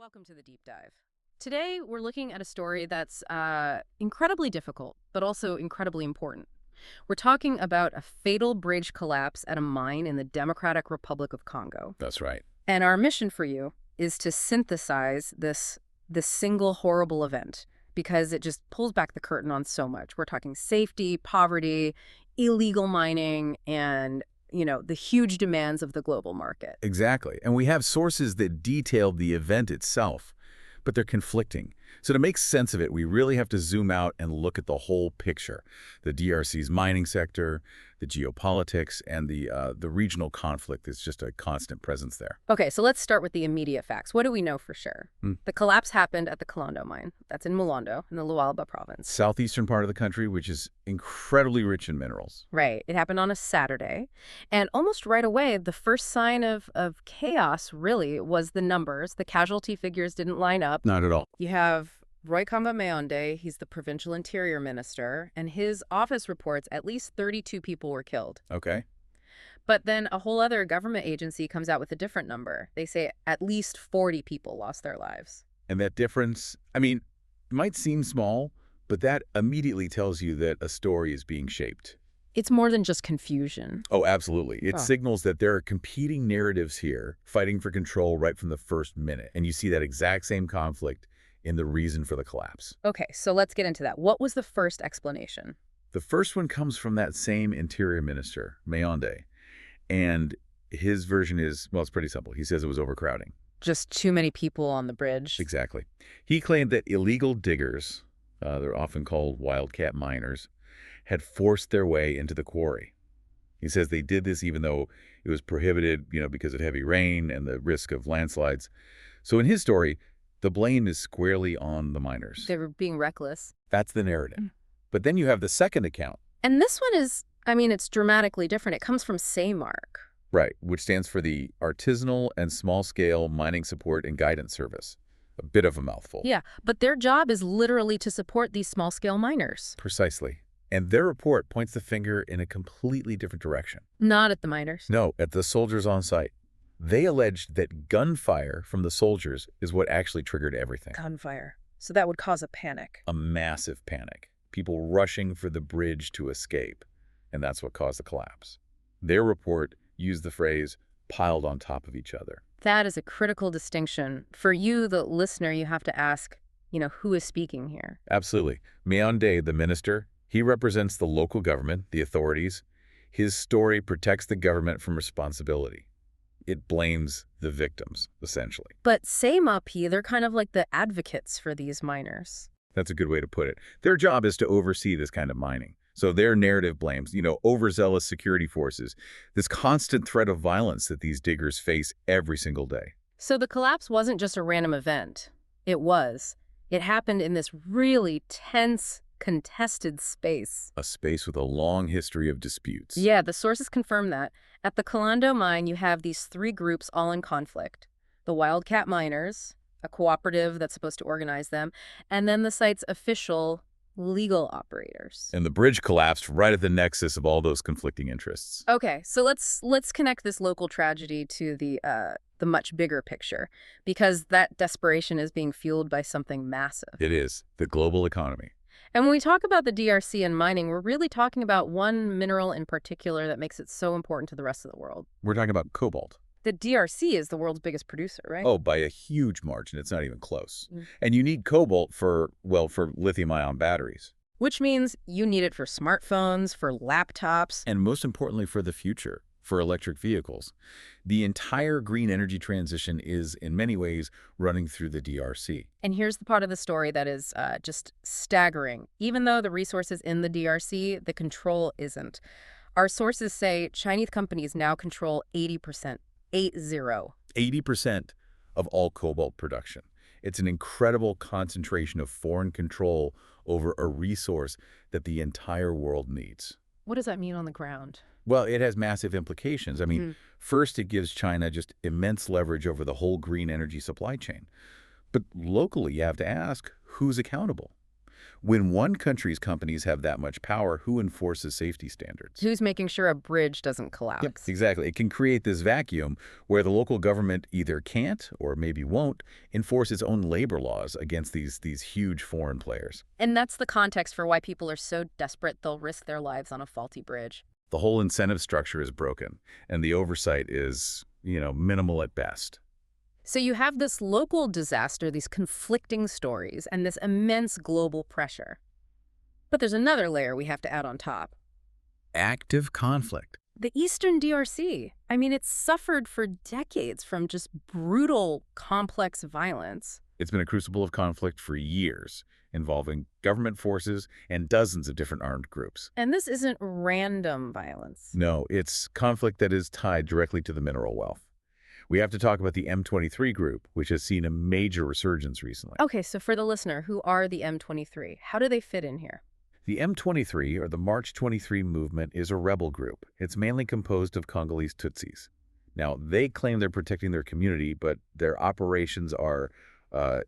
Welcome to the deep dive. Today, we're looking at a story that's incredibly difficult, but also incredibly important. We're talking about a fatal bridge collapse at a mine in the Democratic Republic of Congo. That's right. And our mission for you is to synthesize this single horrible event because it just pulls back the curtain on so much. We're talking safety, poverty, illegal mining, and the huge demands of the global market. Exactly. And we have sources that detail the event itself, but they're conflicting. So to make sense of it, we really have to zoom out and look at the whole picture. The DRC's mining sector, the geopolitics, and the regional conflict is just a constant presence there. Okay, so let's start with the immediate facts. What do we know for sure? The collapse happened at the Kalibutan mine. That's in Mahalong, in the Lualaba province. Southeastern part of the country, which is incredibly rich in minerals. Right. It happened on a Saturday. And almost right away, the first sign of chaos, really, was the numbers. The casualty figures didn't line up. Not at all. You have Roy Kamba, he's the provincial interior minister, and his office reports at least 32 people were killed. Okay. But then a whole other government agency comes out with a different number. They say at least 40 people lost their lives. And that difference, it might seem small, but that immediately tells you that a story is being shaped. It's more than just confusion. Oh, absolutely. It signals that there are competing narratives here fighting for control right from the first minute. And you see that exact same conflict in the reason for the collapse. Okay, so let's get into that. What was the first explanation? The first one comes from that same interior minister, Mayonde. And his version is, well, it's pretty simple. He says it was overcrowding. Just too many people on the bridge. Exactly. He claimed that illegal diggers, they're often called wildcat miners, had forced their way into the quarry. He says they did this even though it was prohibited, because of heavy rain and the risk of landslides. So in his story, the blame is squarely on the miners. They were being reckless. That's the narrative. But then you have the second account. And this one is, it's dramatically different. It comes from SAMARC. Right, which stands for the Artisanal and Small-Scale Mining Support and Guidance Service. A bit of a mouthful. Yeah, but their job is literally to support these small-scale miners. Precisely. And their report points the finger in a completely different direction. Not at the miners. No, at the soldiers on site. They alleged that gunfire from the soldiers is what actually triggered everything. Gunfire. So that would cause a panic. A massive panic. People rushing for the bridge to escape. And that's what caused the collapse. Their report used the phrase, piled on top of each other. That is a critical distinction. For you, the listener, you have to ask, who is speaking here? Absolutely. Mayonde, the minister, he represents the local government, the authorities. His story protects the government from responsibility. It blames the victims, essentially. But SAMARC, they're kind of like the advocates for these miners. That's a good way to put it. Their job is to oversee this kind of mining. So their narrative blames, overzealous security forces, this constant threat of violence that these diggers face every single day. So the collapse wasn't just a random event. It was. It happened in this really tense, contested space. A space with a long history of disputes. Yeah, the sources confirm that. At the Kalibutan mine, you have these three groups all in conflict. The wildcat miners, a cooperative that's supposed to organize them, and then the site's official legal operators. And the bridge collapsed right at the nexus of all those conflicting interests. Okay, so let's connect this local tragedy to the much bigger picture, because that desperation is being fueled by something massive. It is, the global economy. And when we talk about the DRC and mining, we're really talking about one mineral in particular that makes it so important to the rest of the world. We're talking about cobalt. The DRC is the world's biggest producer, right? Oh, by a huge margin. It's not even close. And you need cobalt for lithium-ion batteries. Which means you need it for smartphones, for laptops. And most importantly, for the future, for electric vehicles. The entire green energy transition is, in many ways, running through the DRC. And here's the part of the story that is just staggering. Even though the resource is in the DRC, the control isn't. Our sources say Chinese companies now control 80%. 80% of all cobalt production. It's an incredible concentration of foreign control over a resource that the entire world needs. What does that mean on the ground? Well, it has massive implications. First, it gives China just immense leverage over the whole green energy supply chain. But locally, you have to ask, who's accountable? When one country's companies have that much power, who enforces safety standards? Who's making sure a bridge doesn't Yep, collapse? exactly. It can create this vacuum where the local government either can't or maybe won't enforce its own labor laws against these huge foreign players. And that's the context for why people are so desperate they'll risk their lives on a faulty bridge. The whole incentive structure is broken, and the oversight is, minimal at best. So you have this local disaster, these conflicting stories, and this immense global pressure. But there's another layer we have to add on top. Active conflict. The Eastern DRC. I mean, it's suffered for decades from just brutal, complex violence. It's been a crucible of conflict for years, involving government forces and dozens of different armed groups. And this isn't random violence. No, it's conflict that is tied directly to the mineral wealth. We have to talk about the M23 group, which has seen a major resurgence recently. Okay, so for the listener, who are the M23? How do they fit in here? The M23, or the March 23 movement, is a rebel group. It's mainly composed of Congolese Tutsis. Now, they claim they're protecting their community, but their operations are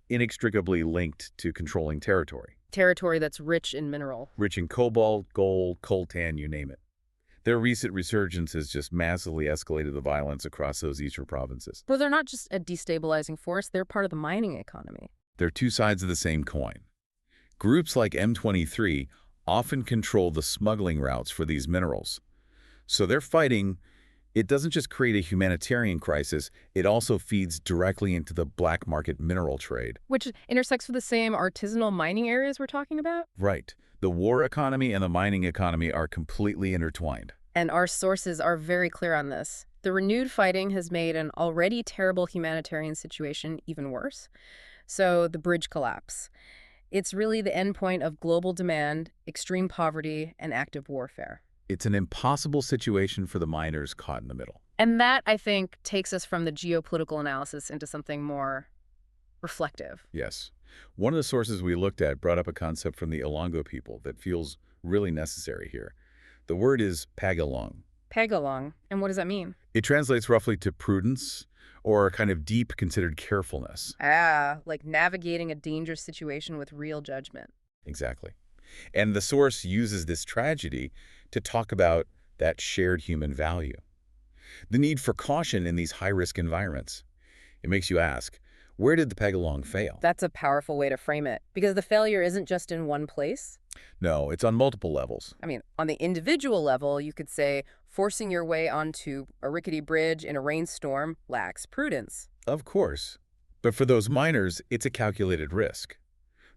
inextricably linked to controlling territory. Territory that's rich in mineral. Rich in cobalt, gold, coltan, you name it. Their recent resurgence has just massively escalated the violence across those eastern provinces. But they're not just a destabilizing force, they're part of the mining economy. They're two sides of the same coin. Groups like M23 often control the smuggling routes for these minerals. So their fighting, it doesn't just create a humanitarian crisis, it also feeds directly into the black market mineral trade. Which intersects with the same artisanal mining areas we're talking about? Right. The war economy and the mining economy are completely intertwined. And our sources are very clear on this. The renewed fighting has made an already terrible humanitarian situation even worse. So the bridge collapse. It's really the endpoint of global demand, extreme poverty, and active warfare. It's an impossible situation for the miners caught in the middle. And that, I think, takes us from the geopolitical analysis into something more reflective. Yes. One of the sources we looked at brought up a concept from the Ilonggo people that feels really necessary here. The word is Paghalong. Paghalong. And what does that mean? It translates roughly to prudence, or a kind of deep considered carefulness. Like navigating a dangerous situation with real judgment. Exactly. And the source uses this tragedy to talk about that shared human value. The need for caution in these high-risk environments. It makes you ask, where did the Paghalong fail? That's a powerful way to frame it, because the failure isn't just in one place. No, it's on multiple levels. I mean, on the individual level, you could say forcing your way onto a rickety bridge in a rainstorm lacks prudence. Of course. But for those miners, it's a calculated risk.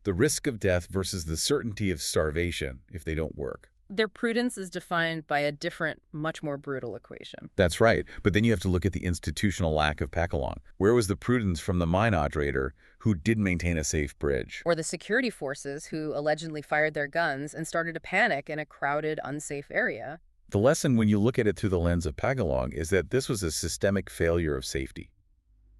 The risk of death versus the certainty of starvation if they don't work. Their prudence is defined by a different, much more brutal equation. That's right. But then you have to look at the institutional lack of Paghalong. Where was the prudence from the mine operator who did maintain a safe bridge? Or the security forces who allegedly fired their guns and started a panic in a crowded, unsafe area. The lesson when you look at it through the lens of Paghalong is that this was a systemic failure of safety.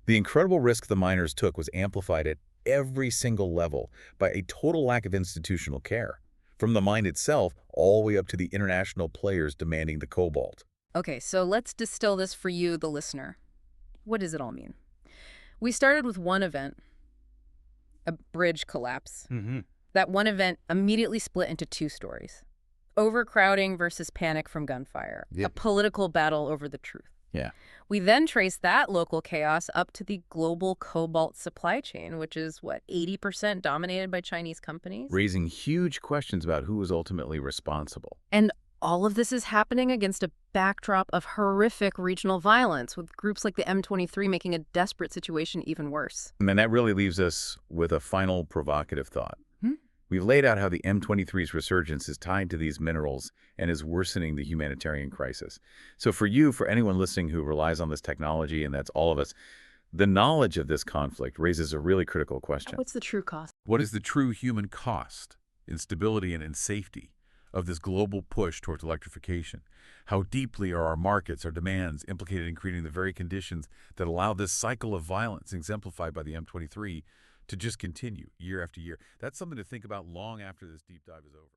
The incredible risk the miners took was amplified at every single level by a total lack of institutional care, from the mine itself all the way up to the international players demanding the cobalt. Okay, so let's distill this for you, the listener. What does it all mean? We started with one event, a bridge collapse. That one event immediately split into two stories. Overcrowding versus panic from gunfire. Yep. A political battle over the truth. Yeah. We then trace that local chaos up to the global cobalt supply chain, which is, 80% dominated by Chinese companies? Raising huge questions about who was ultimately responsible. And all of this is happening against a backdrop of horrific regional violence, with groups like the M23 making a desperate situation even worse. And then that really leaves us with a final provocative thought. We've laid out how the M23's resurgence is tied to these minerals and is worsening the humanitarian crisis. So for anyone listening who relies on this technology, and that's all of us, the knowledge of this conflict raises a really critical question. What's the true cost? What is the true human cost in stability and in safety of this global push towards electrification? How deeply are our markets, our demands implicated in creating the very conditions that allow this cycle of violence exemplified by the M23 to just continue year after year? That's something to think about long after this deep dive is over.